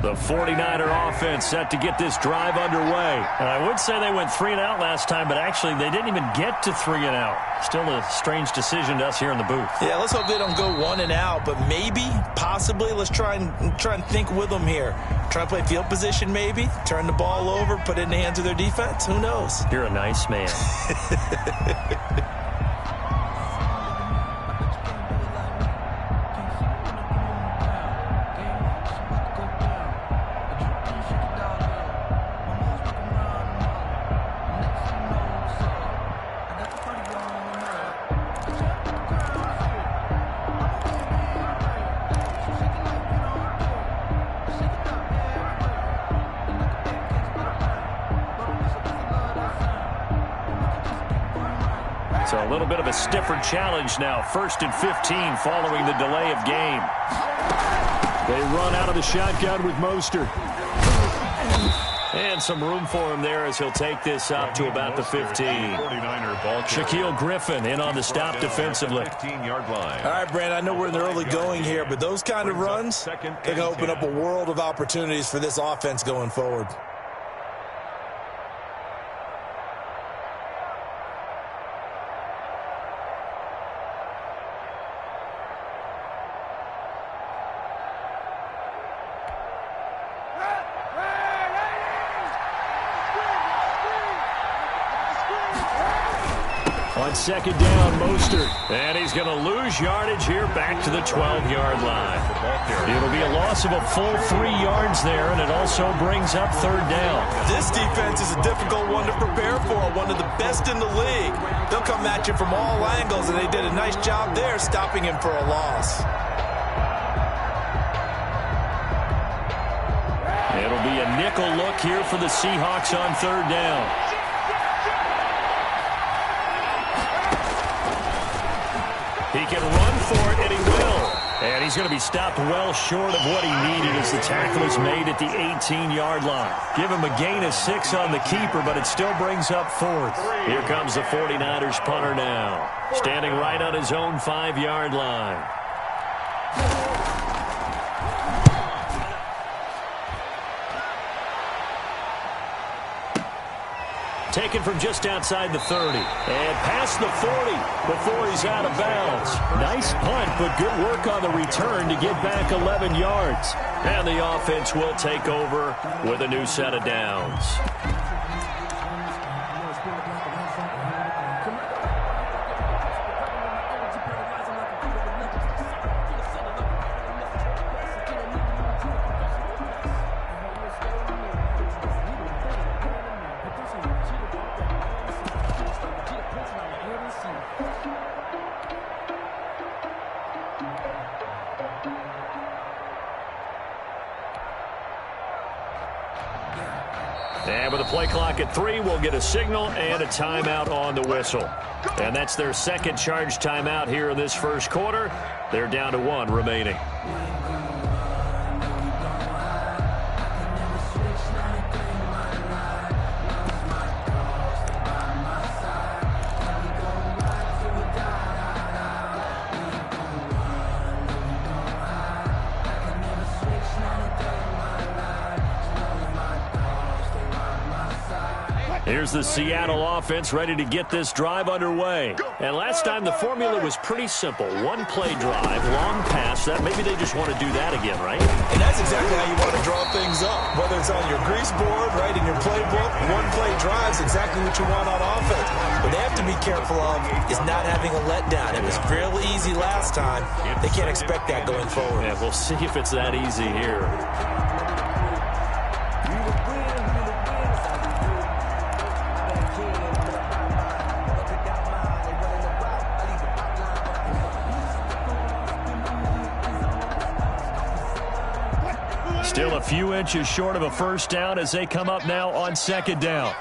The 49er offense set to get this drive underway. And I would say they went 3-and-out last time, but actually they didn't even get to 3-and-out. Still a strange decision to us here in the booth. Yeah, let's hope they don't go 1-and-out, but maybe, possibly, let's try and think with them here. Try to play field position maybe, turn the ball over, put it in the hands of their defense. Who knows? You're a nice man. So a little bit of a stiffer challenge now. 1st and 15 following the delay of game. They run out of the shotgun with Mostert. And some room for him there as he'll take this up to about the 15. Shaquille Griffin in on the stop defensively. 15-yard line. All right, Brand, I know we're in the early going here, but those kind of runs, they can open up a world of opportunities for this offense going forward. On 2nd down, Mostert. And he's going to lose yardage here back to the 12-yard line. It'll be a loss of a full 3 yards there, and it also brings up 3rd down. This defense is a difficult one to prepare for, one of the best in the league. They'll come at you from all angles, and they did a nice job there stopping him for a loss. It'll be a nickel look here for the Seahawks on 3rd down. He can run for it, and he will. And he's going to be stopped well short of what he needed as the tackle is made at the 18-yard line. Give him a gain of 6 on the keeper, but it still brings up 4th. Here comes the 49ers punter now, standing right on his own 5-yard line. Taken from just outside the 30. And past the 40 before he's out of bounds. Nice punt, but good work on the return to get back 11 yards. And the offense will take over with a new set of downs. And with the play clock at 3, we'll get a signal and a timeout on the whistle. And that's their second charge timeout here in this first quarter. They're down to 1 remaining. Here's the Seattle offense ready to get this drive underway. And last time the formula was pretty simple. 1-play drive, long pass. That maybe they just want to do that again, right? And that's exactly how you want to draw things up. Whether it's on your grease board, right, in your playbook, 1-play drive is exactly what you want on offense. What they have to be careful of is not having a letdown. It was real easy last time. They can't expect that going forward. Yeah, we'll see if it's that easy here. Still a few inches short of a first down as they come up now on 2nd down.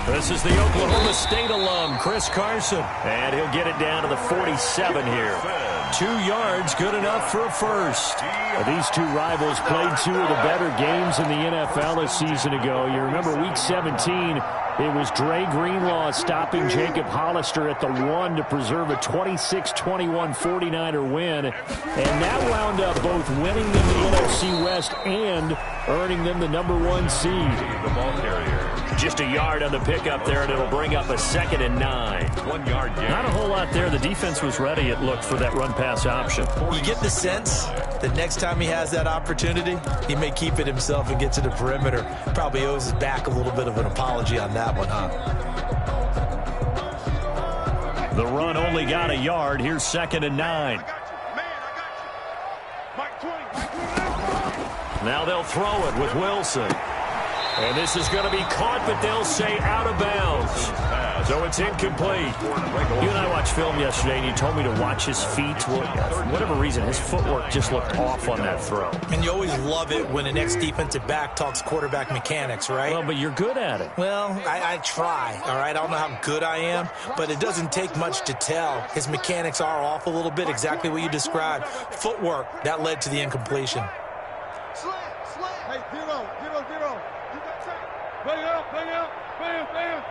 This is the Oklahoma State alum, Chris Carson. And he'll get it down to the 47 here. 2 yards, good enough for a first. These two rivals played 2 of the better games in the NFL a season ago. You remember Week 17, It was Dre Greenlaw stopping Jacob Hollister at the 1 to preserve a 26-21 49er win. And that wound up both winning them the NFC West and earning them the #1 seed. The ball carrier. Just a yard on the pickup there, and it'll bring up a 2nd and 9. 1 yard gain. Not a whole lot there. The defense was ready, it looked, for that run-pass option. You get the sense that next time he has that opportunity, he may keep it himself and get to the perimeter. Probably owes his back a little bit of an apology on that one, huh? The run only got a yard. Here's 2nd and 9. Now they'll throw it with Wilson. And this is going to be caught, but they'll say out of bounds. So it's incomplete. You and I watched film yesterday, and you told me to watch his feet. Well, for whatever reason, his footwork just looked off on that throw. And you always love it when an ex-defensive back talks quarterback mechanics, right? Well, but you're good at it. Well, I try, all right? I don't know how good I am, but it doesn't take much to tell. His mechanics are off a little bit, exactly what you described. Footwork, that led to the incompletion. Hey, 0. Bang out. Bang.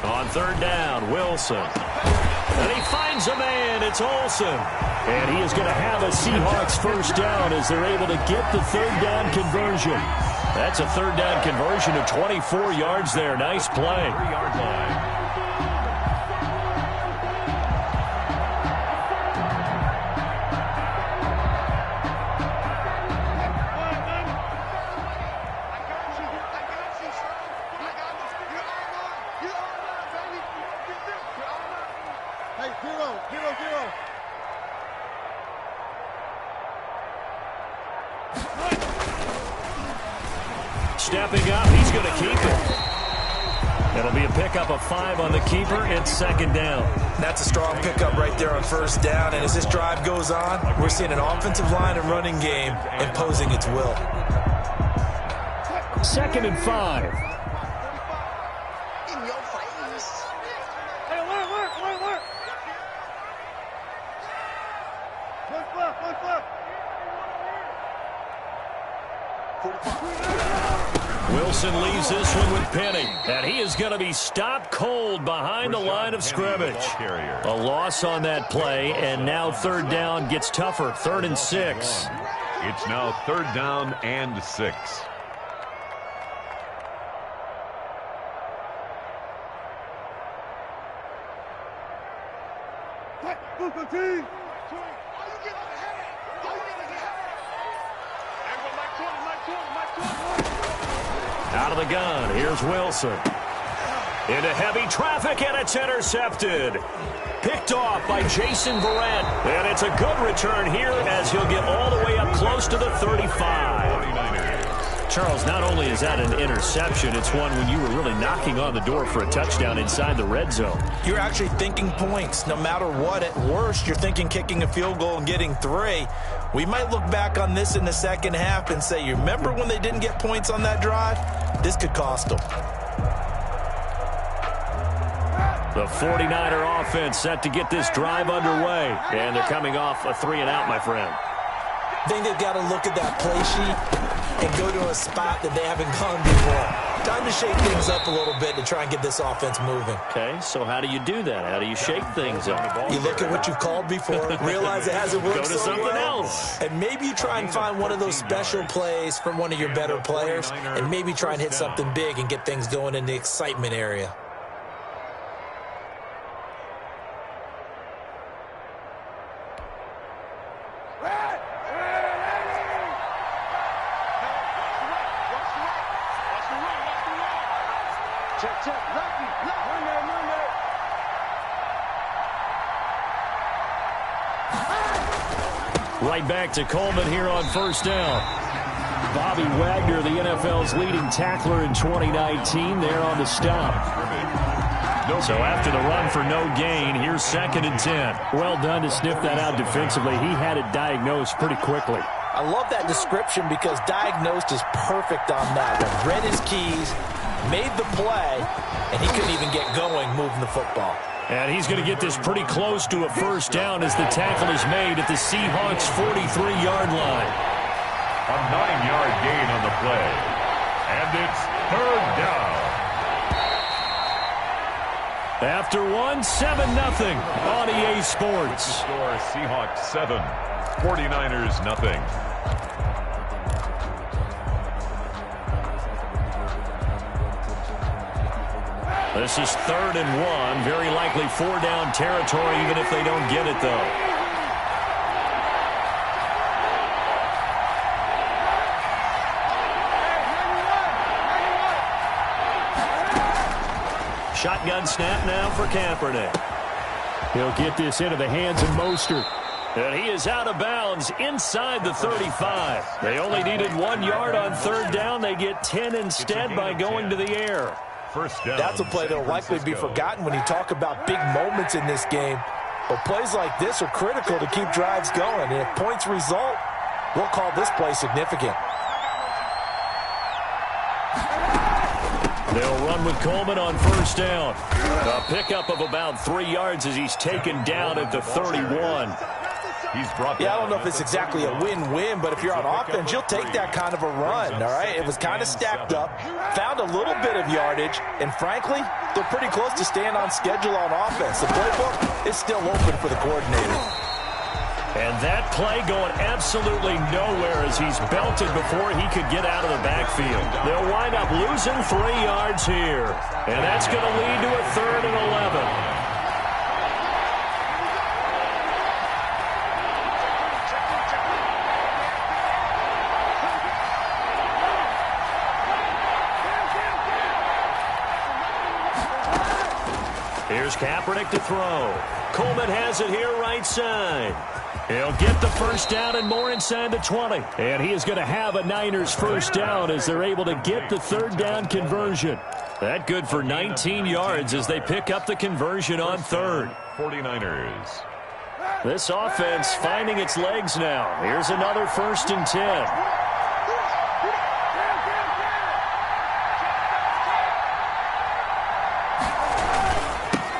On 3rd down, Wilson. And he finds a man. It's Olsen. And he is going to have a Seahawks 1st down as they're able to get the 3rd down conversion. That's a 3rd down conversion of 24 yards there. Nice play. 3-yard line. Stepping up, he's going to keep it. It'll be a pickup of 5 on the keeper. It's 2nd down. That's a strong pickup right there on 1st down. And as this drive goes on, we're seeing an offensive line and running game imposing its will. 2nd and 5. In your face. Hey, work. One left. Wilson leaves this one with Penny, and he is going to be stopped cold behind the line of scrimmage. A loss on that play, and now 3rd down gets tougher. 3rd and 6. It's now 3rd down and 6. Out of the gun, here's Wilson. Into heavy traffic, and it's intercepted. Picked off by Jason Verrett. And it's a good return here as he'll get all the way up close to the 35. Charles, not only is that an interception, it's one when you were really knocking on the door for a touchdown inside the red zone. You're actually thinking points. No matter what, at worst, you're thinking kicking a field goal and getting 3. We might look back on this in the 2nd half and say, you remember when they didn't get points on that drive? This could cost them. The 49er offense set to get this drive underway. And they're coming off a 3-and-out, my friend. I think they've got to look at that play sheet and go to a spot that they haven't gone before. Time to shake things up a little bit to try and get this offense moving. Okay, so how do you do that? How do you shake things up? You look at what you've called before, realize it hasn't worked Go to so something well, else. and maybe you try and find one of those special plays from one of your better players, and maybe try and hit something big and get things going in the excitement area. Right back to Coleman here on 1st down. Bobby Wagner, the NFL's leading tackler in 2019, there on the stop. So after the run for no gain, here's 2nd and 10. Well done to sniff that out defensively. He had it diagnosed pretty quickly. I love that description because diagnosed is perfect on that one. Read his keys, made the play, and he couldn't even get going moving the football. And he's going to get this pretty close to a 1st down as the tackle is made at the Seahawks' 43-yard line. A 9-yard gain on the play. And it's third down. After 7-0 on EA Sports. Score Seahawks 7, 49ers nothing. This is 3rd and 1. Very likely 4-down territory, even if they don't get it, though. Shotgun snap now for Kaepernick. He'll get this into the hands of Mostert. And he is out of bounds inside the 35. They only needed 1 yard on 3rd down. They get 10 instead by going to the air. First down. That's a play that will likely be forgotten when you talk about big moments in this game. But plays like this are critical to keep drives going. And if points result, we'll call this play significant. They'll run with Coleman on 1st down. A pickup of about 3 yards as he's taken down at the 31. He's brought I don't know if it's exactly a win-win, but if you're on offense, you'll take that kind of a run, all right? It was kind of stacked up, found a little bit of yardage, and frankly, they're pretty close to staying on schedule on offense. The playbook is still open for the coordinator. And that play going absolutely nowhere as he's belted before he could get out of the backfield. They'll wind up losing 3 yards here. And that's going to lead to a 3rd and 11. Here's Kaepernick to throw. Coleman has it here right side. He'll get the 1st down and more inside the 20. And he is going to have a Niners 1st down as they're able to get the 3rd down conversion. That good for 19 yards as they pick up the conversion on 3rd. 49ers. This offense finding its legs now. Here's another 1st and 10.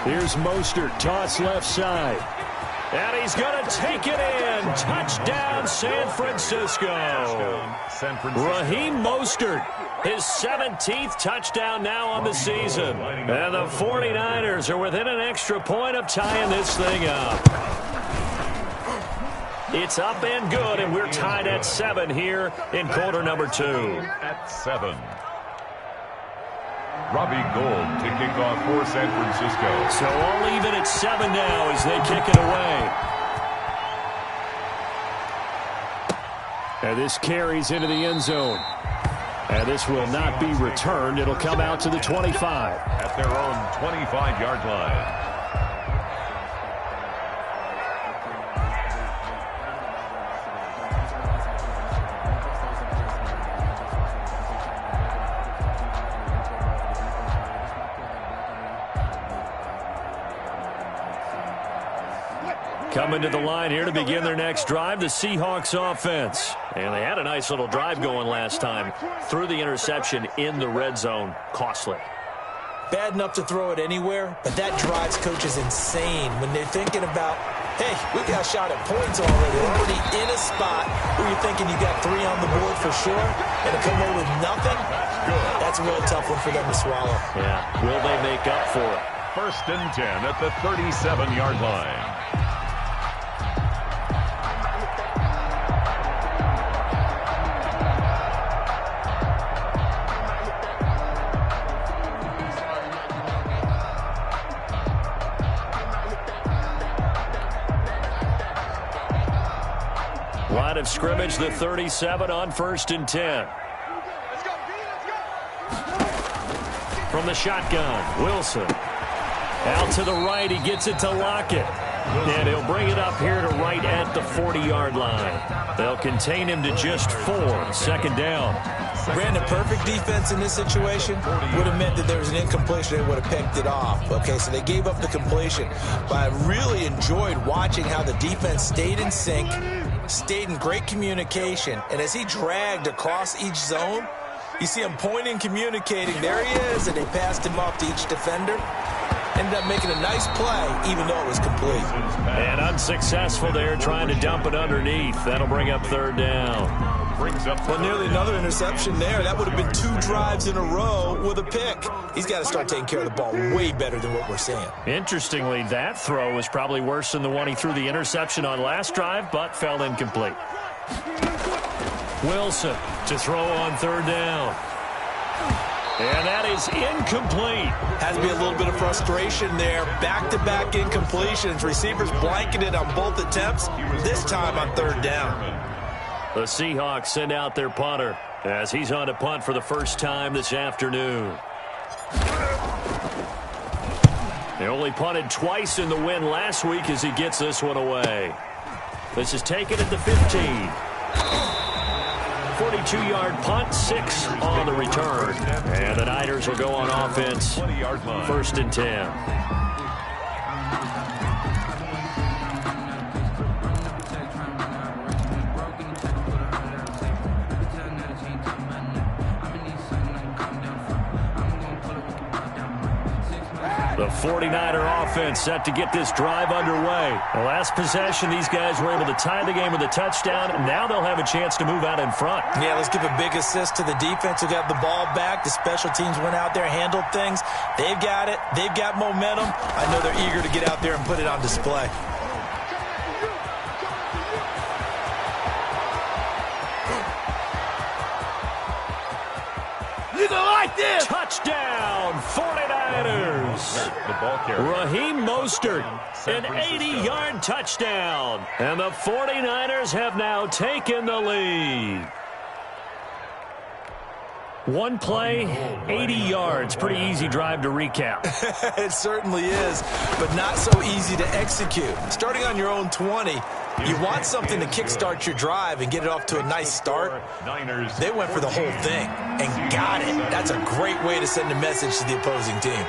Here's Mostert, toss left side. And he's going to take it in. Touchdown, San Francisco. Raheem Mostert, his 17th touchdown now on the season. And the 49ers are within an extra point of tying this thing up. It's up and good, and we're tied at 7 here in quarter number 2. At 7. Robbie Gould to kick off for San Francisco. So all even at 7 now as they kick it away. And this carries into the end zone. And this will not be returned. It'll come out to the 25. At their own 25-yard line. Coming to the line here to begin their next drive, the Seahawks offense. And they had a nice little drive going last time. Threw the interception in the red zone. Costly. Bad enough to throw it anywhere, but that drives coaches insane when they're thinking about, hey, we got a shot at points already in a spot where you're thinking you got 3 on the board for sure, and to come away with nothing, that's a really tough one for them to swallow. Yeah, will they make up for it? 1st and 10 at the 37-yard line. Line of scrimmage, the 37 on 1st and 10. From the shotgun, Wilson. Out to the right, he gets it to Lockett. And he'll bring it up here to right at the 40-yard line. They'll contain him to just 4, 2nd down. Brandon, perfect defense in this situation would have meant that there was an incompletion. They would have picked it off. Okay, so they gave up the completion. But I really enjoyed watching how the defense stayed in sync, stayed in great communication, and as he dragged across each zone, you see him pointing, communicating. There he is, and they passed him off to each defender. Ended up making a nice play, even though it was complete. And unsuccessful there, trying to dump it underneath. That'll bring up 3rd down. brings up Well, nearly another interception there. That would have been 2 drives in a row with a pick. He's got to start taking care of the ball way better than what we're seeing. Interestingly, that throw was probably worse than the one he threw the interception on last drive, but fell incomplete. Wilson to throw on third down. And that is incomplete. Has to be a little bit of frustration there. Back-to-back incompletions. Receivers blanketed on both attempts, this time on third down. The Seahawks send out their punter as he's on to punt for the first time this afternoon. They only punted twice in the win last week as he gets this one away. This is taken at the 15. 42-yard punt, 6 on the return. And the Niners will go on offense, 1st and 10. The 49er offense set to get this drive underway. The last possession, these guys were able to tie the game with a touchdown. Now they'll have a chance to move out in front. Yeah, let's give a big assist to the defense who got the ball back. The special teams went out there, handled things. They've got it. They've got momentum. I know they're eager to get out there and put it on display. You don't like this! Touchdown, 49ers. The ball carrier. Raheem Mostert, an 80-yard touchdown. And the 49ers have now taken the lead. One play, 80 yards. Pretty easy drive to recap. It certainly is, but not so easy to execute. Starting on your own 20, you want something to kickstart your drive and get it off to a nice start. They went for the whole thing and got it. That's a great way to send a message to the opposing team.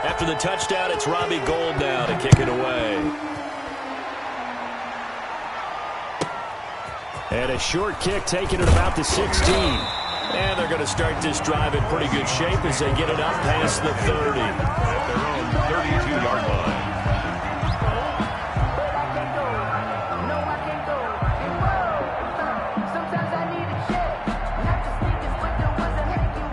After the touchdown, it's Robbie Gould now to kick it away. And a short kick taken at about the 16. And they're going to start this drive in pretty good shape as they get it up past the 30. At their own 32-yard line.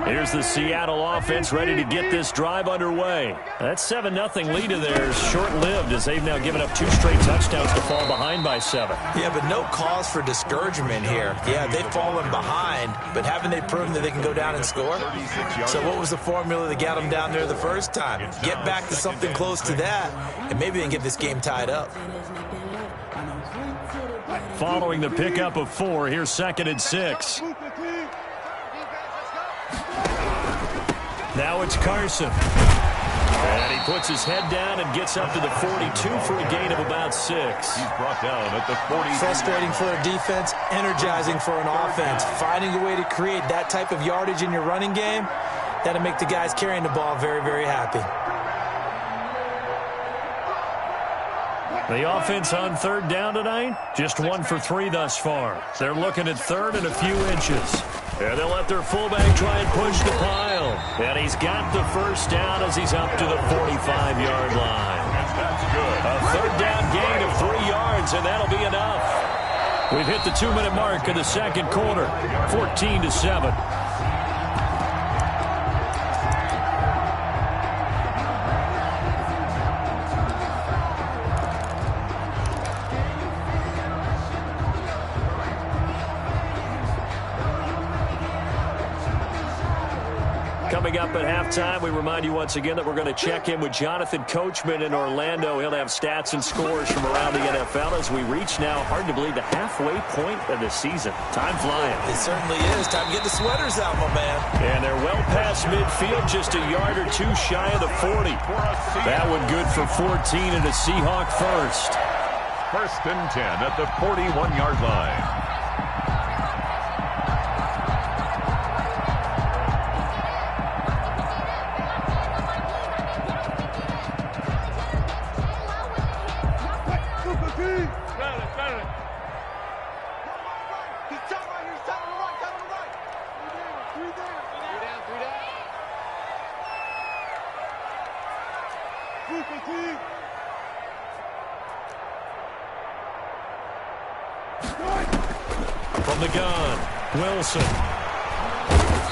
Here's the Seattle offense ready to get this drive underway. That 7-0 lead of theirs short-lived as they've now given up 2 straight touchdowns to fall behind by 7. Yeah, but no cause for discouragement here. Yeah, they've fallen behind, but haven't they proven that they can go down and score? So what was the formula that got them down there the first time? Get back to something close to that, and maybe they can get this game tied up. Following the pickup of 4, here's 2nd and 6. Now it's Carson. And he puts his head down and gets up to the 42 for a gain of about 6. He's brought down at the 40. Frustrating for a defense, energizing for an offense. Finding a way to create that type of yardage in your running game, that'll make the guys carrying the ball very, very happy. The offense on 3rd down tonight, just 1 for 3 thus far. They're looking at 3rd and a few inches. And they'll let their fullback try and push the pile. And he's got the first down as he's up to the 45-yard line. That's good. A 3rd down gain of 3 yards, and that'll be enough. We've hit the 2-minute mark in the 2nd quarter, 14-7. Coming up at halftime, we remind you once again that we're going to check in with Jonathan Coachman in Orlando. He'll have stats and scores from around the NFL as we reach now, hard to believe, the halfway point of the season. Time flying. It certainly is. Time to get the sweaters out, my man. And they're well past midfield, just a yard or 2 shy of the 40. That one good for 14 and a Seahawk first. 1st and 10 at the 41-yard line. From the gun, Wilson.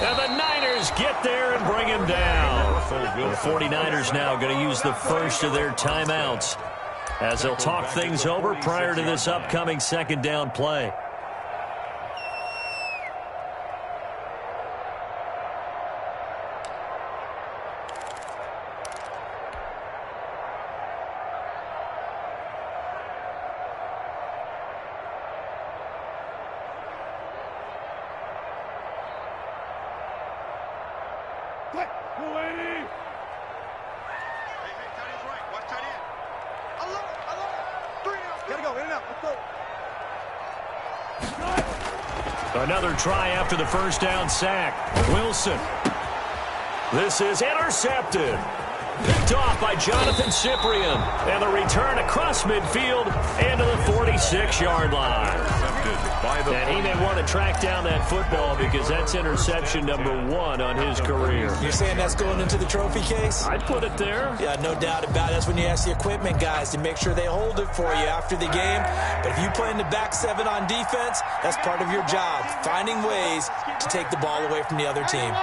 And the Niners get there and bring him down. The 49ers now going to use the first of their timeouts as they'll talk things over prior to this upcoming second down play. Another try after the first down sack. Wilson. This is intercepted. Picked off by Jonathan Cyprien. And the return across midfield into the 46-yard line. And he may want to track down that football because that's interception number 1 on his career. You're saying that's going into the trophy case? I'd put it there. Yeah, no doubt about it. That's when you ask the equipment guys to make sure they hold it for you after the game. But if you play in the back 7 on defense, that's part of your job, finding ways to take the ball away from the other team.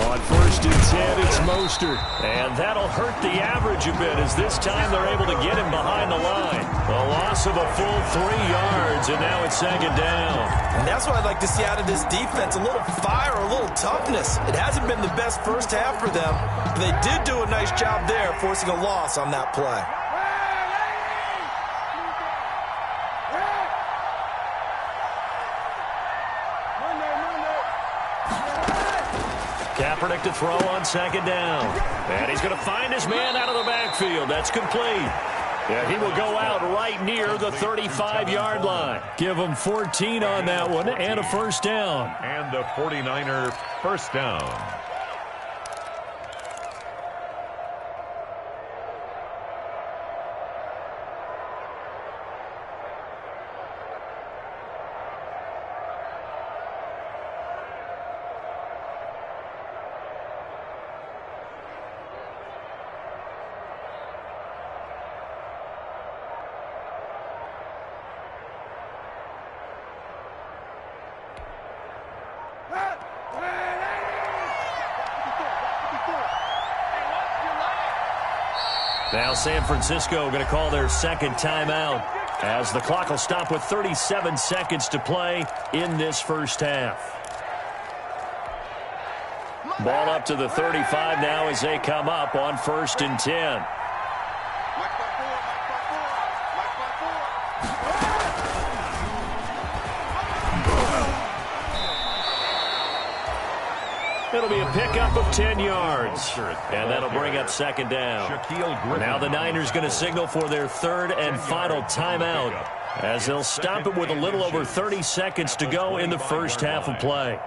On first and 10, it's Mostert. And that'll hurt the average a bit as this time they're able to get him behind the line. A loss of a full 3 yards, and now it's second down. And that's what I'd like to see out of this defense, a little fire, a little toughness. It hasn't been the best first half for them, but they did do a nice job there, forcing a loss on that play. Kaepernick to throw on second down. And he's going to find his man out of the backfield. That's complete. And he will go out right near the 35-yard line. Give him 14 on that one and a first down. And the 49er first down. Now San Francisco going to call their second timeout as the clock will stop with 37 seconds to play in this first half. Ball up to the 35 now as they come up on first and 10. It'll be a pickup of 10 yards, and that'll bring up second down. Now the Niners going to signal for their third and final timeout as they'll stop it with a little over 30 seconds to go in the first half of play.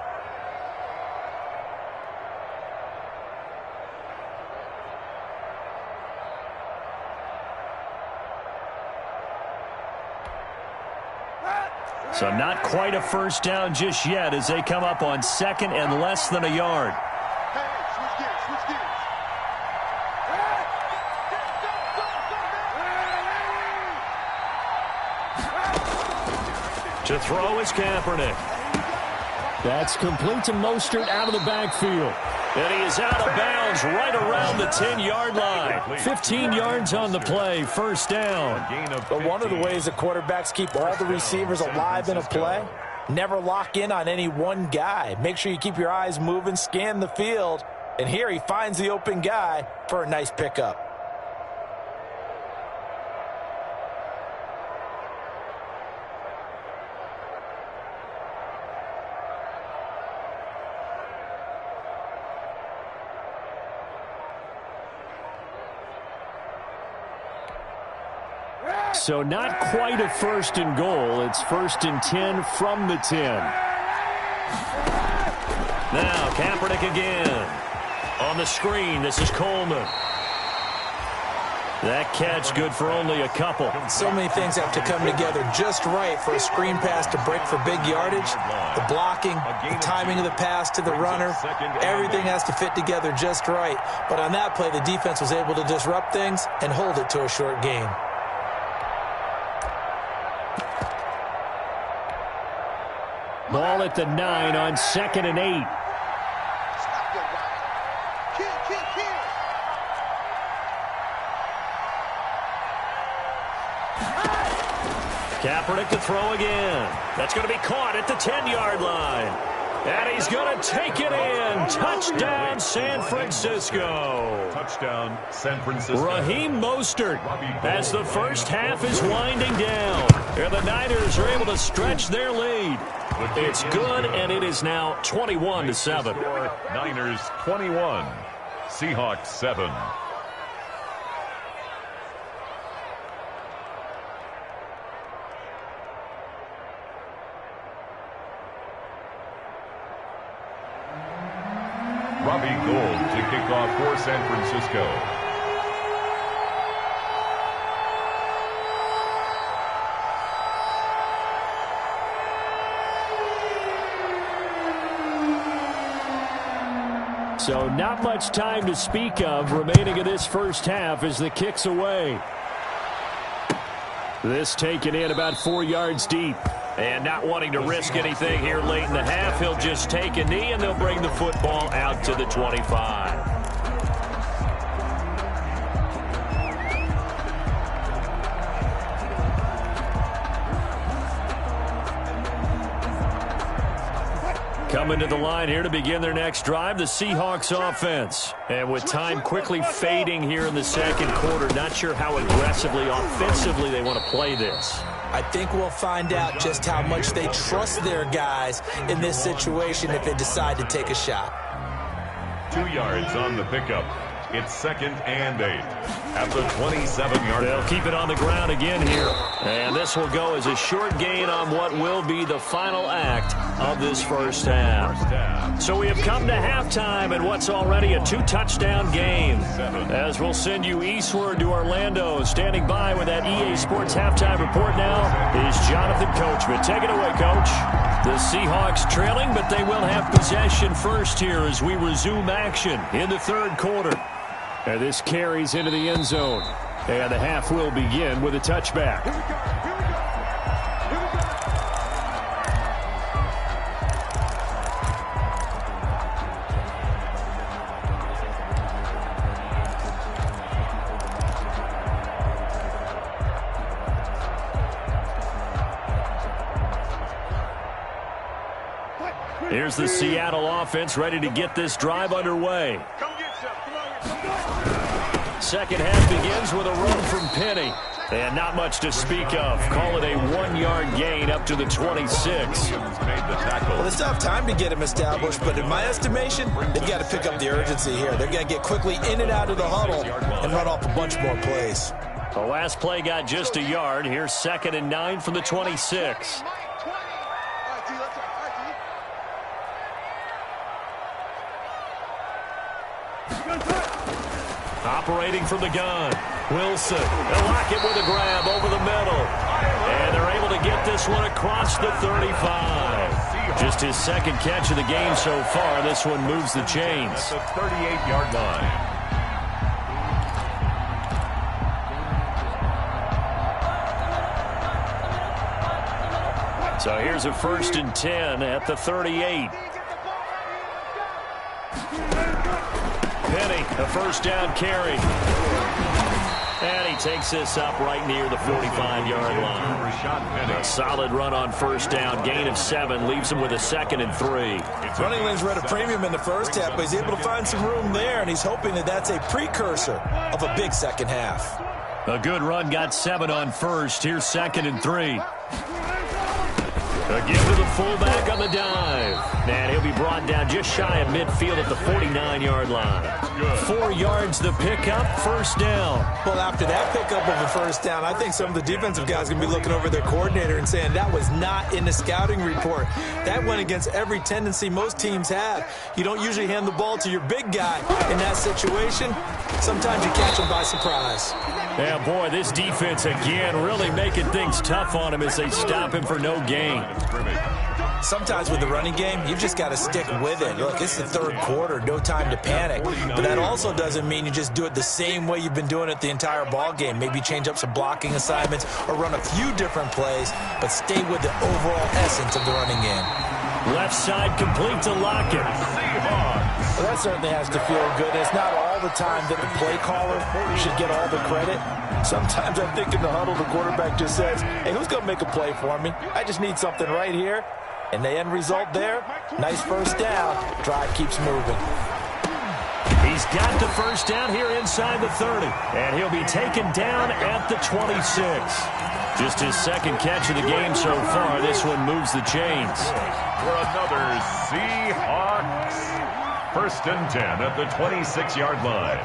So not quite a first down just yet as they come up on second and less than a yard. To throw is Kaepernick. That's complete to Mostert out of the backfield. And he is out of bounds right around the 10-yard line. 15 yards on the play, first down. But one of the ways that quarterbacks keep all the receivers alive in a play, never lock in on any one guy. Make sure you keep your eyes moving, scan the field. And here he finds the open guy for a nice pickup. So not quite a first and goal. It's first and 10 from the 10. Now Kaepernick again. On the screen, this is Coleman. That catch good for only a couple. So many things have to come together just right for a screen pass to break for big yardage. The blocking, the timing of the pass to the runner, everything has to fit together just right. But on that play, the defense was able to disrupt things and hold it to a short gain. Ball at the 9 on 2nd and 8. Kaepernick to throw again. That's going to be caught at the 10-yard line. And he's going to take it in. Touchdown, San Francisco. Touchdown, San Francisco. Raheem Mostert as the first half is winding down. And the Niners are able to stretch their lead. It's good, and it is now 21-7. Niners 21, Seahawks 7. Robbie Gould to kick off for San Francisco. So not much time to speak of remaining in this first half as the kick's away. This taken in about 4 yards deep. And not wanting to risk anything here late in the half, he'll just take a knee and they'll bring the football out to the 25. Coming to the line here to begin their next drive, the Seahawks offense. And with time quickly fading here in the second quarter, not sure how aggressively, offensively they want to play this. I think we'll find out just how much they trust their guys in this situation if they decide to take a shot. 2 yards on the pickup. It's 2nd and 8 at the 27-yard line. They'll keep it on the ground again here. And this will go as a short gain on what will be the final act of this first half. So we have come to halftime in what's already a 2-touchdown game. As we'll send you eastward to Orlando. Standing by with that EA Sports halftime report now is Jonathan Coachman. Take it away, Coach. The Seahawks trailing, but they will have possession first here as we resume action in the third quarter. And this carries into the end zone. And the half will begin with a touchback. Here's the Seattle offense ready to get this drive underway. Second half begins with a run from Penny. And not much to speak of. Call it a 1-yard gain up to the 26. Well, they still have time to get him established, but in my estimation, they've got to pick up the urgency here. They've got to get quickly in and out of the huddle and run off a bunch more plays. The last play got just a yard. Here's 2nd and 9 from the 26. Operating from the gun, Wilson. They'll lock it with a grab over the middle. And they're able to get this one across the 35. Just his second catch of the game so far. This one moves the chains. At the 38-yard line. So here's a 1st and 10 at the 38. Penny, a first down carry. And he takes this up right near the 45-yard line. A solid run on first down. Gain of 7 leaves him with a 2nd and 3. Running lanes were at a premium in the first half, but he's able to find some room there, and he's hoping that that's a precursor of a big second half. A good run got 7 on first. Here's 2nd and 3. Again to the fullback on the dive. And he'll be brought down just shy of midfield at the 49-yard line. 4 yards the pickup, first down. Well, after that pickup of a first down, I think some of the defensive guys are going to be looking over their coordinator and saying that was not in the scouting report. That went against every tendency most teams have. You don't usually hand the ball to your big guy in that situation. Sometimes you catch him by surprise. Yeah, boy, this defense again really making things tough on him as they stop him for no gain. Sometimes with the running game, you've just got to stick with it. Look, it's the third quarter, no time to panic. But that also doesn't mean you just do it the same way you've been doing it the entire ball game. Maybe change up some blocking assignments or run a few different plays, but stay with the overall essence of the running game. Left side complete to Lockett. Well, that certainly has to feel good. It's not all the time that the play caller should get all the credit. Sometimes I think in the huddle, the quarterback just says, hey, who's going to make a play for me? I just need something right here. And the end result there, nice first down. Drive keeps moving. He's got the first down here inside the 30. And he'll be taken down at the 26. Just his second catch of the game so far. This one moves the chains. For another Seahawks. First and 10 at the 26-yard line.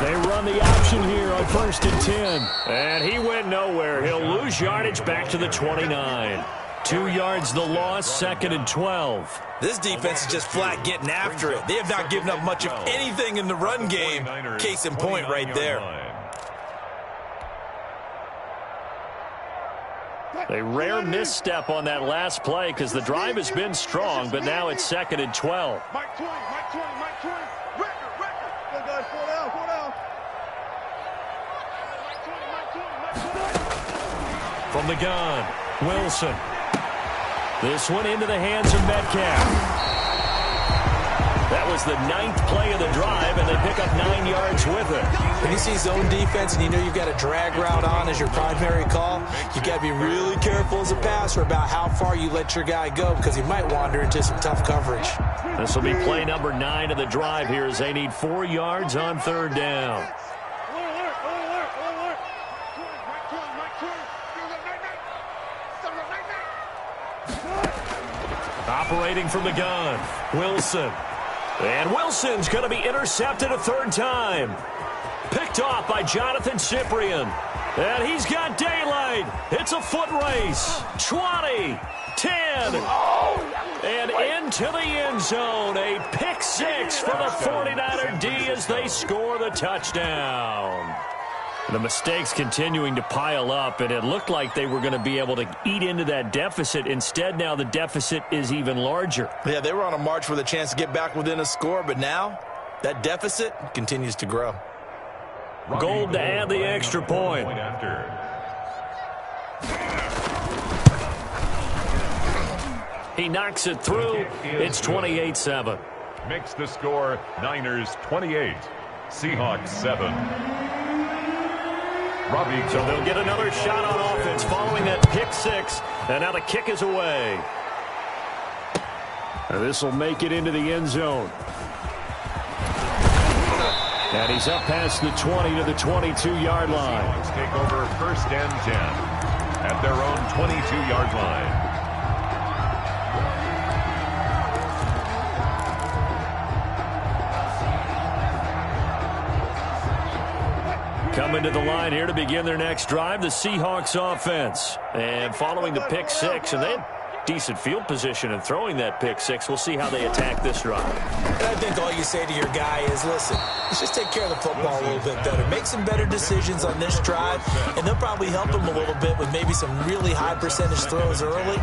They run the option here on first and 10. And he went nowhere. He'll lose yardage back to the 29. 2 yards the loss, second and 12. This defense is just flat getting after it. They have not given up much of anything in the run game. Case in point right there. A rare misstep on that last play because the drive has been strong, but now it's second and 12. Mike 20, Mike 20, Mike 20. Record. Good guys, 4 down, 4 down. Mike 20, Mike 20, Mike 20. From the gun, Wilson. This one into the hands of Metcalf. That was the 9th play of the drive, and they pick up 9 yards with it. When you see zone defense and you know you've got a drag route on as your primary call, you've got to be really careful as a passer about how far you let your guy go because he might wander into some tough coverage. This will be play number 9 of the drive here as they need 4 yards on third down. Operating from the gun, Wilson. And Wilson's going to be intercepted a third time. Picked off by Jonathan Cyprien. And he's got daylight. It's a foot race. 20, 10, and into the end zone. A pick six for the 49er D as they score the touchdown. The mistakes continuing to pile up, and it looked like they were going to be able to eat into that deficit. Instead, now the deficit is even larger. Yeah, they were on a march with a chance to get back within a score, but now that deficit continues to grow. Gold to add the extra point. He knocks it through. It's 28-7. Makes the score Niners 28, Seahawks 7. So they'll get another shot on offense following that pick six. And now the kick is away. This will make it into the end zone. And he's up past the 20 to the 22-yard line. Seahawks take over first and 10 at their own 22-yard line. Coming to the line here to begin their next drive, the Seahawks offense. And following the pick six, and they had decent field position in throwing that pick six. We'll see how they attack this drive. And I think all you say to your guy is, listen, let's just take care of the football a little bit better. Make some better decisions on this drive, and they'll probably help him a little bit with maybe some really high percentage throws early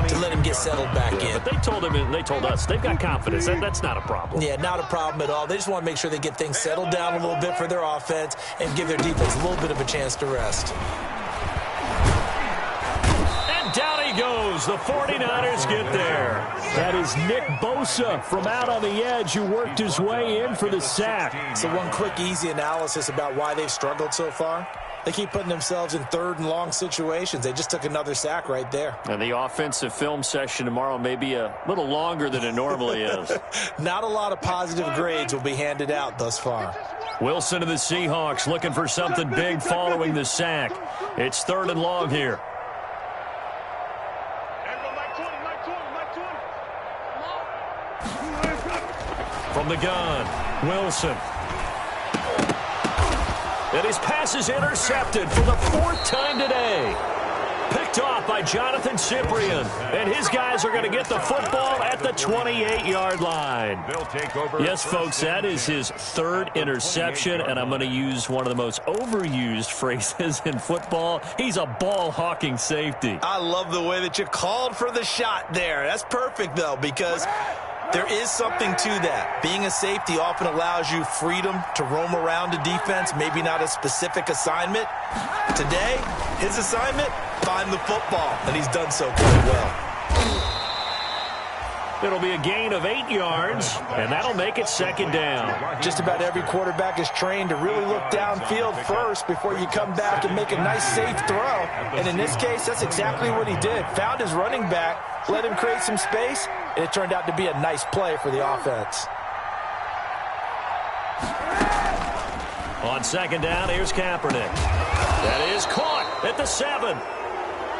to let him get settled back in. But they told him and they told us they've got confidence. That's not a problem. Yeah, not a problem at all. They just want to make sure they get things settled down a little bit for their offense and give their defense a little bit of a chance to rest. Down he goes. The 49ers get there. That is Nick Bosa from out on the edge who worked his way in for the sack. So one quick, easy analysis about why they've struggled so far. They keep putting themselves in third and long situations. They just took another sack right there. And the offensive film session tomorrow may be a little longer than it normally is. Not a lot of positive grades will be handed out thus far. Wilson of the Seahawks looking for something big following the sack. It's third and long here. From the gun, Wilson. And his pass is intercepted for the 4th time today. Picked off by Jonathan Cyprien. And his guys are going to get the football at the 28-yard line. They'll take over. Yes, folks, that is his 3rd interception, and I'm going to use one of the most overused phrases in football. He's a ball-hawking safety. I love the way that you called for the shot there. That's perfect, though, because there is something to that. Being a safety often allows you freedom to roam around a defense, maybe not a specific assignment. Today, his assignment, find the football, and he's done so quite well. It'll be a gain of 8 yards, and that'll make it 2nd down. Just about every quarterback is trained to really look downfield first before you come back and make a nice, safe throw. And in this case, that's exactly what he did. Found his running back, let him create some space, and it turned out to be a nice play for the offense. On 2nd down, here's Kaepernick. That is caught at the 7.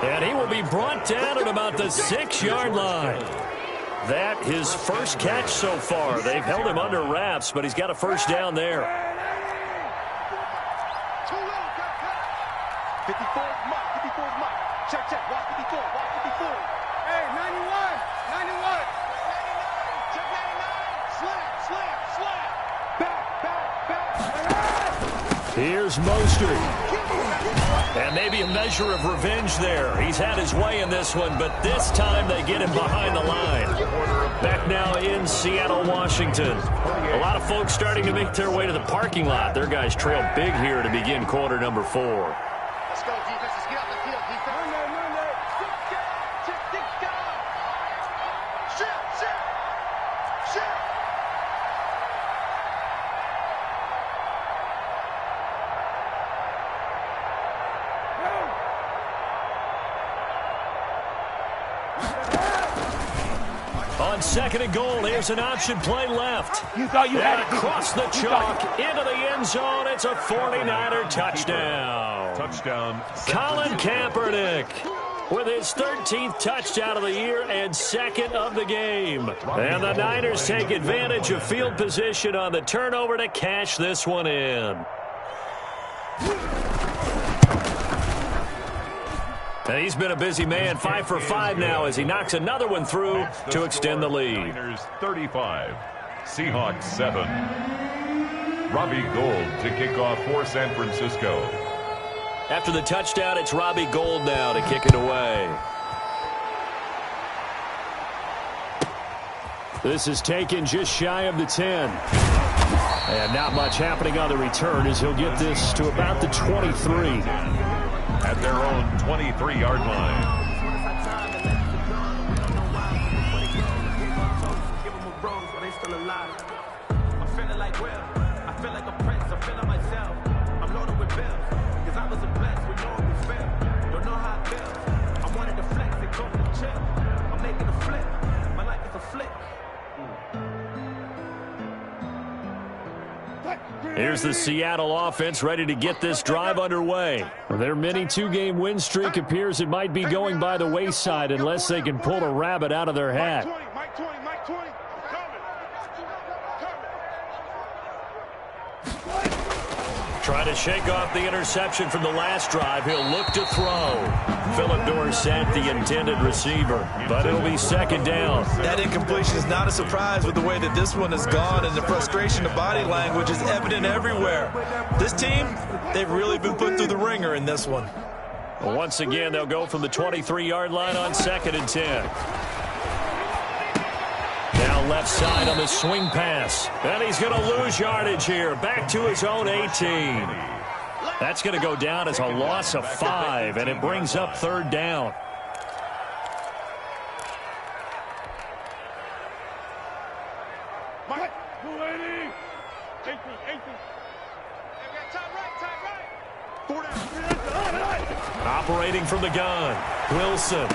And he will be brought down at about the 6-yard line. That his first catch so far. They've held him under wraps, but he's got a 1st down there. 54, Mike. 54's Mike. Check, check. Watch 54. Watch 54. Hey, 91. 91. 99. Check 99. Slam. Back. Here's Mostert. And maybe a measure of revenge there. He's had his way in this one, but this time they get him behind the line. Back now in Seattle, Washington. A lot of folks starting to make their way to the parking lot. Their guys trail big here to begin quarter number 4. Let's go, defense. Let's get out the field, defense. Shit. On 2nd and goal, here's an option play left. You thought you had it. Across the chalk, into the end zone. It's a 49er touchdown. Touchdown. Colin Kaepernick with his 13th touchdown of the year and 2nd of the game. And the Niners take advantage of field position on the turnover to cash this one in. And he's been a busy man, 5 for 5 now as he knocks another one through to extend the lead. Niners 35, Seahawks 7. Robbie Gould to kick off for San Francisco. After the touchdown, it's Robbie Gould now to kick it away. This is taken just shy of the 10. And not much happening on the return as he'll get this to about the 23. At their own 23-yard line. I'm feeling like Will. I feel like a prince. I'm feeling myself. I'm loaded with bills. Because I wasn't blessed with no one fail. Don't know how it feels. I wanted to flex and go to the chill. I'm making a flip. My life is a flip. Here's the Seattle offense ready to get this drive underway. Their mini 2-game win streak appears it might be going by the wayside unless they can pull a rabbit out of their hat. Mike 20. Trying to shake off the interception from the last drive. He'll look to throw. Philip Dorsett, the intended receiver. But it'll be 2nd down. That incompletion is not a surprise with the way that this one has gone, and the frustration of body language is evident everywhere. This team, they've really been put through the ringer in this one. Well, once again, they'll go from the 23-yard line on 2nd and 10. Now left side on the swing pass. And he's going to lose yardage here. Back to his own 18. That's going to go down as a loss of 5, and it brings up 3rd down. Mike, 280. 18. Top right. 4 down. Operating from the gun, Wilson.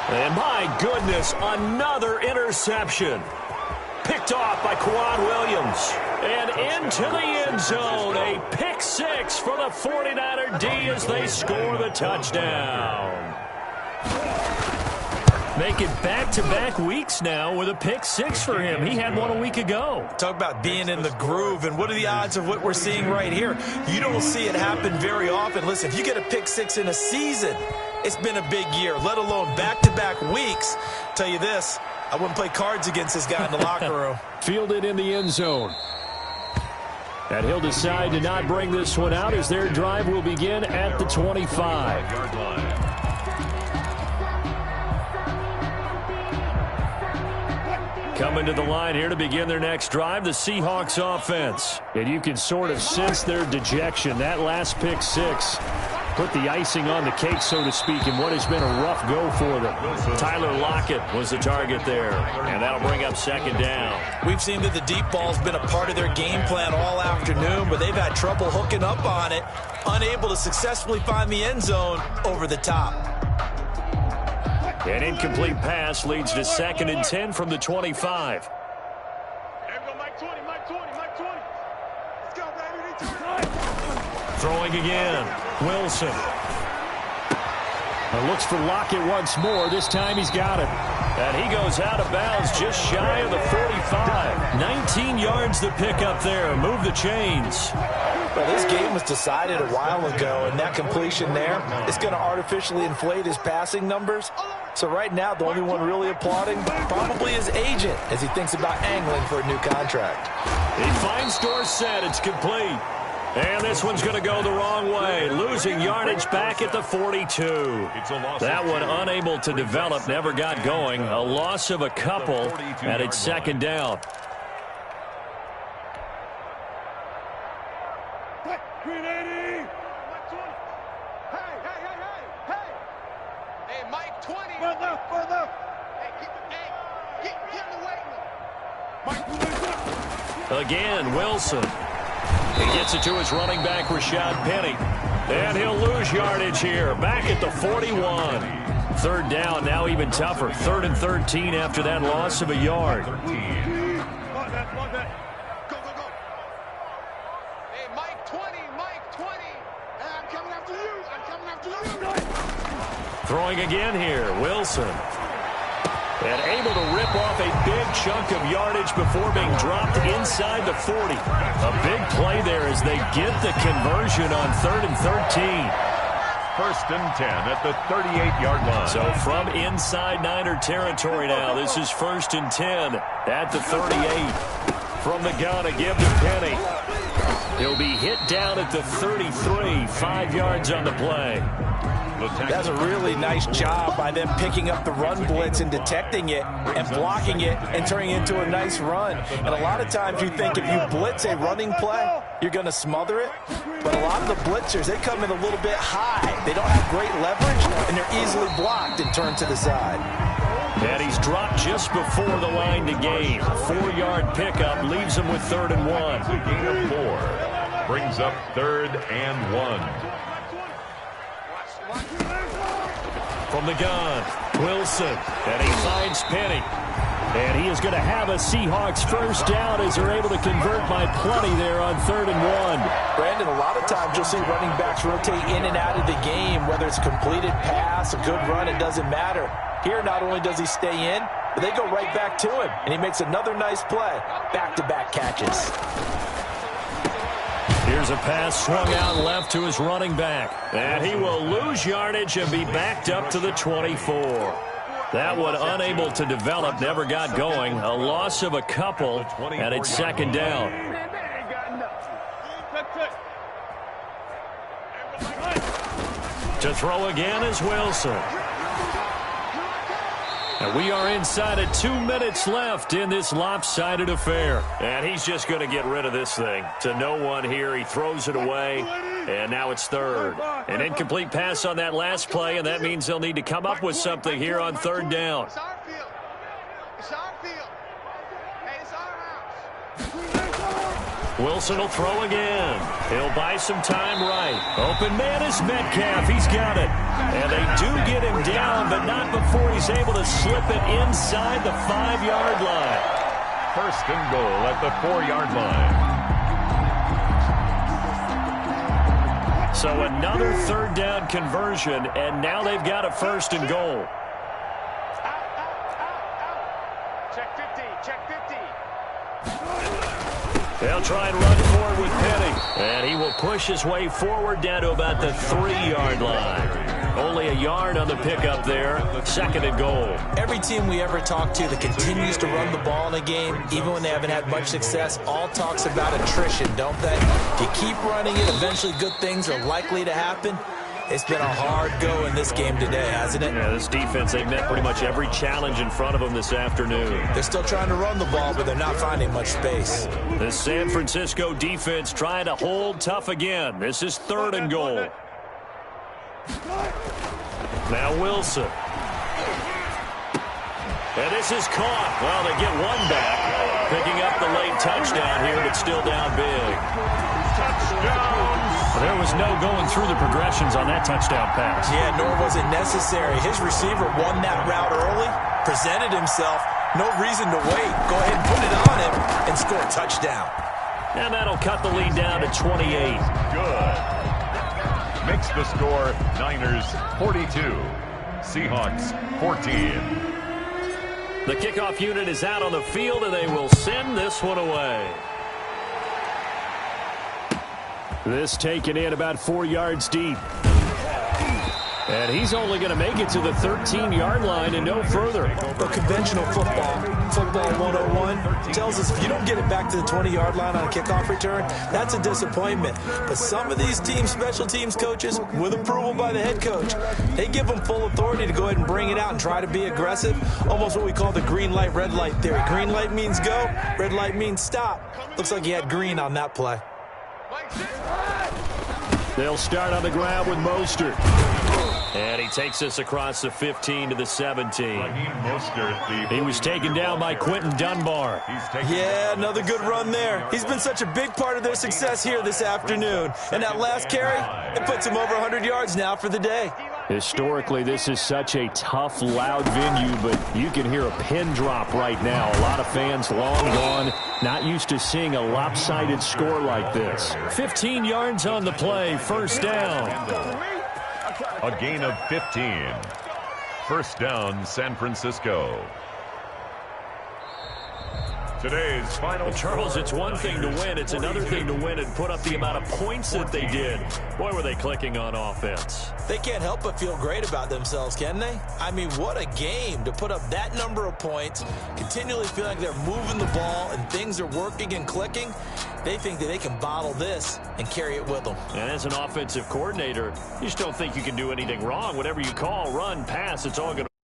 And my goodness, another interception. Picked off by Quan Williams. And into the end zone, a pick 6 for the 49er D as they score the touchdown. Make it back-to-back weeks now with a pick six for him. He had one a week ago. Talk about being in the groove, and what are the odds of what we're seeing right here? You don't see it happen very often. Listen, if you get a pick six in a season, it's been a big year, let alone back-to-back weeks. Tell you this, I wouldn't play cards against this guy in the locker room. Fielded in the end zone. And he'll decide to not bring this one out as their drive will begin at the 25-yard line. Coming to the line here to begin their next drive, the Seahawks offense. And you can sort of sense their dejection. That last pick six put the icing on the cake, so to speak, in what has been a rough go for them. Tyler Lockett was the target there, and that'll bring up second down. We've seen that the deep ball's been a part of their game plan all afternoon, but they've had trouble hooking up on it, unable to successfully find the end zone over the top. An incomplete pass leads to 2nd and 10 from the 25. There we go, Mike 20, Mike 20, Mike 20. Let's go, baby. Throwing again. Wilson. Looks for Lockett once more. This time he's got it. And he goes out of bounds just shy of the 45. 19 yards to pick up there. Move the chains. Well, this game was decided a while ago, and that completion there is going to artificially inflate his passing numbers. So right now, the only one really applauding probably his agent as he thinks about angling for a new contract. He finds Dorsett. It's complete. And this one's going to go the wrong way. Losing yardage back at the 42. That one unable to develop, never got going. A loss of a couple, and it's second down. Green 80. Mike 20. Hey, hey, hey, hey, hey. Hey, Mike 20. Further. Hey, get in the way. Mike 20. Again, Wilson. He gets it to his running back, Rashad Penny. And he'll lose yardage here. Back at the 41. Third down, now even tougher. 3rd and 13 after that loss of a yard. Go. Hey, Mike 20. Hey, I'm coming after you. Throwing again here, Wilson. And able to rip off a big chunk of yardage before being dropped inside the 40. A big play there as they get the conversion on 3rd and 13. 1st and 10 at the 38-yard line. So from inside Niner territory now, this is 1st and 10 at the 38. From the gun, a give to Penny. He'll be hit down at the 33, 5 yards on the play. That's a really nice job by them picking up the run blitz and detecting it and blocking it and turning it into a nice run. And a lot of times you think if you blitz a running play, you're going to smother it. But a lot of the blitzers, they come in a little bit high. They don't have great leverage, and they're easily blocked and turned to the side. And he's dropped just before the line to gain. 4-yard pickup leaves him with 3rd and 1. The gain of 4 brings up 3rd and 1. From the gun, Wilson, and he finds Penny. And he is going to have a Seahawks first down as they're able to convert by plenty there on 3rd and 1. Brandon, a lot of times you'll see running backs rotate in and out of the game, whether it's a completed pass, a good run, it doesn't matter. Here, not only does he stay in, but they go right back to him, and he makes another nice play. Back-to-back catches. Here's a pass swung out left to his running back. And he will lose yardage and be backed up to the 24. That one unable to develop, never got going. A loss of a couple, and it's second down. To throw again is Wilson. And we are inside of 2 minutes left in this lopsided affair. And he's just going to get rid of this thing. To no one here. He throws it away. And now it's 3rd. An incomplete pass on that last play, and that means they'll need to come up with something here on 3rd down. It's our field. It's our field. Hey, it's our house. Wilson will throw again. He'll buy some time right. Open man is Metcalf. He's got it. And they do get him down, but not before he's able to slip it inside the 5-yard line. 1st and goal at the 4-yard line. So another 3rd down conversion, and now they've got a 1st and goal. check 50. They'll try and run forward with Penny. And he will push his way forward down to about the 3-yard line. Only a yard on the pickup there. 2nd and goal. Every team we ever talk to that continues to run the ball in a game, even when they haven't had much success, all talks about attrition, don't they? If you keep running it, eventually good things are likely to happen. It's been a hard go in this game today, hasn't it? Yeah, this defense, they've met pretty much every challenge in front of them this afternoon. They're still trying to run the ball, but they're not finding much space. The San Francisco defense trying to hold tough again. This is 3rd and goal. Now Wilson. And this is caught. Well, they get one back. Picking up the late touchdown here, but still down big. Touchdown! There was no going through the progressions on that touchdown pass. Yeah, nor was it necessary. His receiver won that route early, presented himself. No reason to wait. Go ahead and put it on him and score a touchdown. And that'll cut the lead down to 28. Good. Makes the score Niners 42, Seahawks 14. The kickoff unit is out on the field, and they will send this one away. This taken in about 4 yards deep. And he's only going to make it to the 13-yard line and no further. But conventional football 101, tells us if you don't get it back to the 20-yard line on a kickoff return, that's a disappointment. But some of these teams, special teams coaches, with approval by the head coach, they give them full authority to go ahead and bring it out and try to be aggressive. Almost what we call the green light, red light theory. Green light means go, red light means stop. Looks like he had green on that play. They'll start on the ground with Mostert. And he takes us across the 15 to the 17. He was taken down by Quentin Dunbar. Yeah, another good run there. He's been such a big part of their success here this afternoon. And that last carry, it puts him over 100 yards now for the day. Historically, this is such a tough, loud venue, but you can hear a pin drop right now. A lot of fans long gone, not used to seeing a lopsided score like this. 15 yards on the play, 1st down. A gain of 15. 1st down, San Francisco. Today's final. Charles, it's one thing to win. It's another thing to win and put up the amount of points that they did. Boy, were they clicking on offense. They can't help but feel great about themselves, can they? I mean, what a game to put up that number of points, continually feel like they're moving the ball and things are working and clicking. They think that they can bottle this and carry it with them. And as an offensive coordinator, you just don't think you can do anything wrong. Whatever you call, run, pass, it's all going to